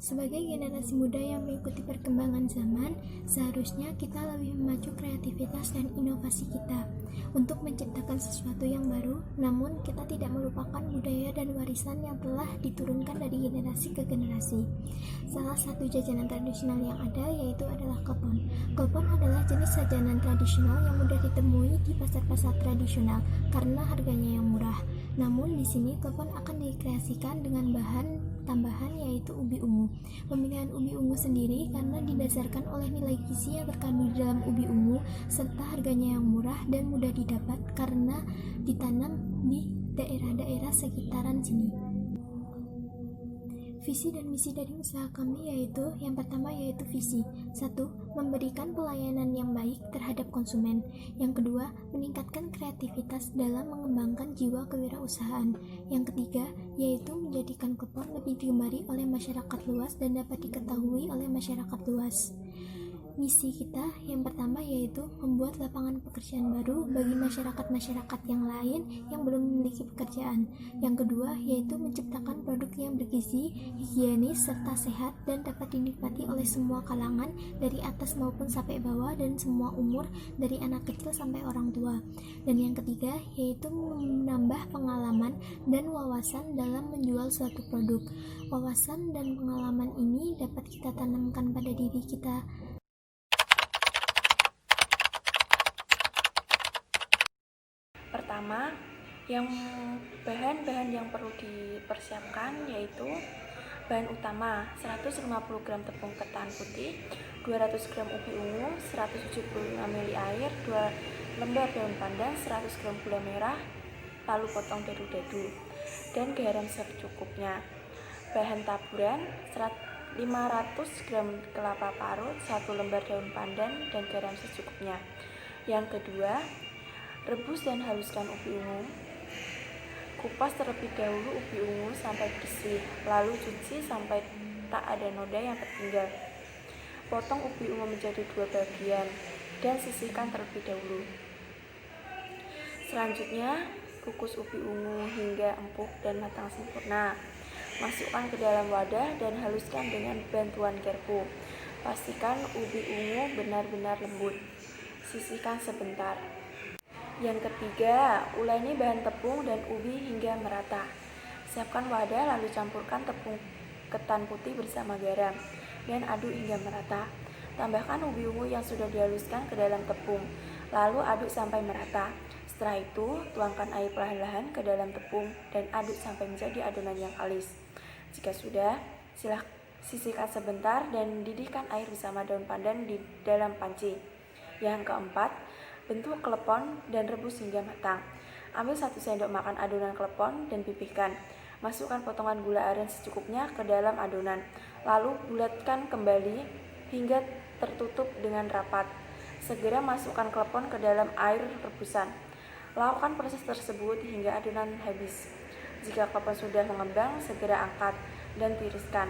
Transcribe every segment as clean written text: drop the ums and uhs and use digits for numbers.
Sebagai generasi muda yang mengikuti perkembangan zaman, seharusnya kita lebih memacu kreativitas dan inovasi kita untuk menciptakan sesuatu yang baru, namun kita tidak melupakan budaya dan warisan yang telah diturunkan dari generasi ke generasi. Salah satu jajanan tradisional yang ada yaitu adalah klepon. Klepon adalah jenis jajanan tradisional yang mudah ditemui di pasar-pasar tradisional karena harganya yang murah. Namun di sini klepon akan dikreasikan dengan bahan tambahan yaitu ubi ungu. Pemilihan ubi ungu sendiri karena didasarkan oleh nilai gizi yang terkandung di dalam ubi ungu serta harganya yang murah dan mudah didapat karena ditanam di daerah-daerah sekitaran sini. Visi dan misi dari usaha kami yaitu, yang pertama yaitu visi. 1. Memberikan pelayanan yang baik terhadap konsumen. Yang kedua, meningkatkan kreativitas dalam mengembangkan jiwa kewirausahaan. Yang ketiga, yaitu menjadikan klepon lebih digemari oleh masyarakat luas dan dapat diketahui oleh masyarakat luas. Misi kita yang pertama yaitu membuat lapangan pekerjaan baru bagi masyarakat-masyarakat yang lain yang belum memiliki pekerjaan. Yang kedua yaitu menciptakan produk yang bergizi, higienis, serta sehat dan dapat dinikmati oleh semua kalangan dari atas maupun sampai bawah dan semua umur dari anak kecil sampai orang tua. Dan yang ketiga yaitu menambah pengalaman dan wawasan dalam menjual suatu produk. Wawasan dan pengalaman ini dapat kita tanamkan pada diri kita. Pertama, bahan-bahan yang perlu dipersiapkan yaitu bahan utama 150 gram tepung ketan putih, 200 gram ubi ungu, 175 ml air, 2 lembar daun pandan, 100 gram gula merah, lalu potong dadu-dadu, dan garam secukupnya. Bahan taburan 500 gram kelapa parut, 1 lembar daun pandan, dan garam secukupnya. Yang kedua, rebus dan haluskan ubi ungu. Kupas terlebih dahulu ubi ungu sampai bersih, lalu cuci sampai tak ada noda yang tertinggal. Potong ubi ungu menjadi 2 bagian dan sisihkan terlebih dahulu. Selanjutnya, kukus ubi ungu hingga empuk dan matang sempurna. Masukkan ke dalam wadah dan haluskan dengan bantuan garpu. Pastikan ubi ungu benar-benar lembut. Sisihkan sebentar. Yang ketiga, uleni bahan tepung dan ubi hingga merata. Siapkan wadah lalu campurkan tepung ketan putih bersama garam dan aduk hingga merata. Tambahkan ubi ungu yang sudah dihaluskan ke dalam tepung, lalu aduk sampai merata. Setelah itu, tuangkan air perlahan-lahan ke dalam tepung dan aduk sampai menjadi adonan yang halus. Jika sudah, sisihkan sebentar dan didihkan air bersama daun pandan di dalam panci. Yang keempat, bentuk klepon dan rebus hingga matang. Ambil 1 sendok makan adonan klepon dan pipihkan. Masukkan potongan gula aren secukupnya ke dalam adonan. Lalu bulatkan kembali hingga tertutup dengan rapat. Segera masukkan klepon ke dalam air rebusan. Lakukan proses tersebut hingga adonan habis. Jika klepon sudah mengembang, segera angkat dan tiriskan.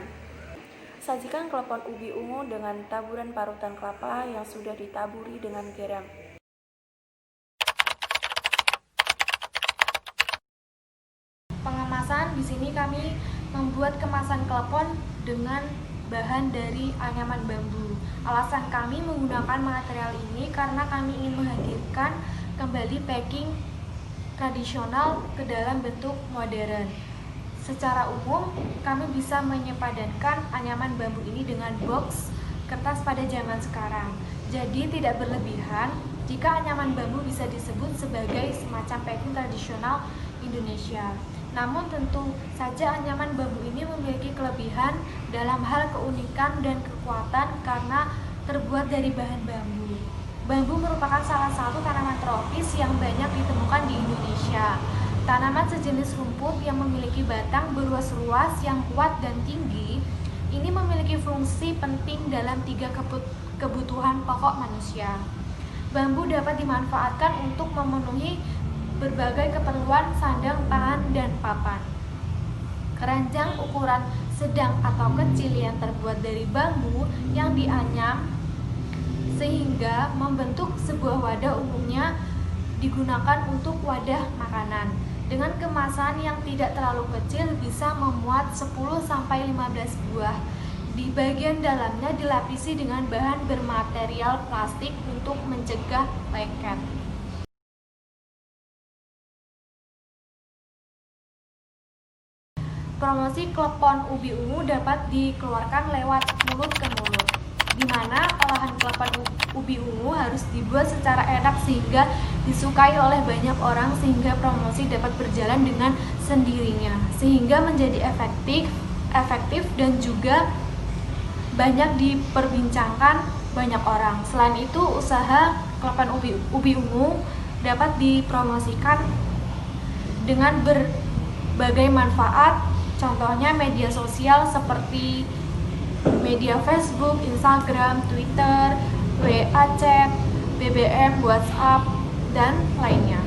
Sajikan klepon ubi ungu dengan taburan parutan kelapa yang sudah ditaburi dengan garam. Pengemasan di sini kami membuat kemasan klepon dengan bahan dari anyaman bambu. Alasan kami menggunakan material ini karena kami ingin menghadirkan kembali packing tradisional ke dalam bentuk modern. Secara umum, kami bisa menyepadankan anyaman bambu ini dengan box kertas pada zaman sekarang. Jadi tidak berlebihan jika anyaman bambu bisa disebut sebagai semacam packing tradisional Indonesia. Namun tentu saja anyaman bambu ini memiliki kelebihan dalam hal keunikan dan kekuatan karena terbuat dari bahan bambu. Bambu merupakan salah satu tanaman tropis yang banyak ditemukan di Indonesia. Tanaman sejenis rumput yang memiliki batang beruas-ruas yang kuat dan tinggi, ini memiliki fungsi penting dalam 3 kebutuhan pokok manusia. Bambu dapat dimanfaatkan untuk memenuhi berbagai keperluan sandang, pangan, dan papan. Keranjang ukuran sedang atau kecil yang terbuat dari bambu yang dianyam sehingga membentuk sebuah wadah umumnya digunakan untuk wadah makanan. Dengan kemasan yang tidak terlalu kecil bisa memuat 10-15 buah Di bagian dalamnya dilapisi dengan bahan bermaterial plastik untuk mencegah lengket. Promosi klepon ubi ungu dapat dikeluarkan lewat mulut ke mulut, di mana olahan klepon ubi ungu harus dibuat secara enak sehingga disukai oleh banyak orang, sehingga promosi dapat berjalan dengan sendirinya, sehingga menjadi efektif dan juga banyak diperbincangkan banyak orang. Selain itu, usaha klepon ubi ungu dapat dipromosikan dengan berbagai manfaat, contohnya media sosial seperti media Facebook, Instagram, Twitter, WA chat, BBM, WhatsApp, dan lainnya.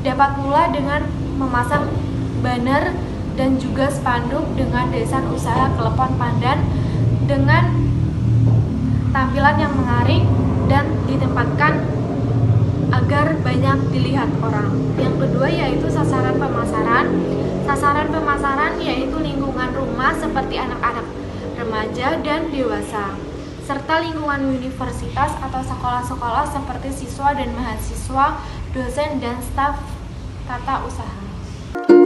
Dapat pula dengan memasang banner dan juga spanduk dengan desain usaha klepon pandan dengan tampilan yang menarik dan ditempatkan agar banyak dilihat orang. Yang kedua yaitu sasaran pemasaran. Sasaran pemasaran yaitu lingkungan rumah seperti anak-anak remaja dan dewasa, serta lingkungan universitas atau sekolah-sekolah seperti siswa dan mahasiswa, dosen dan staf tata usaha.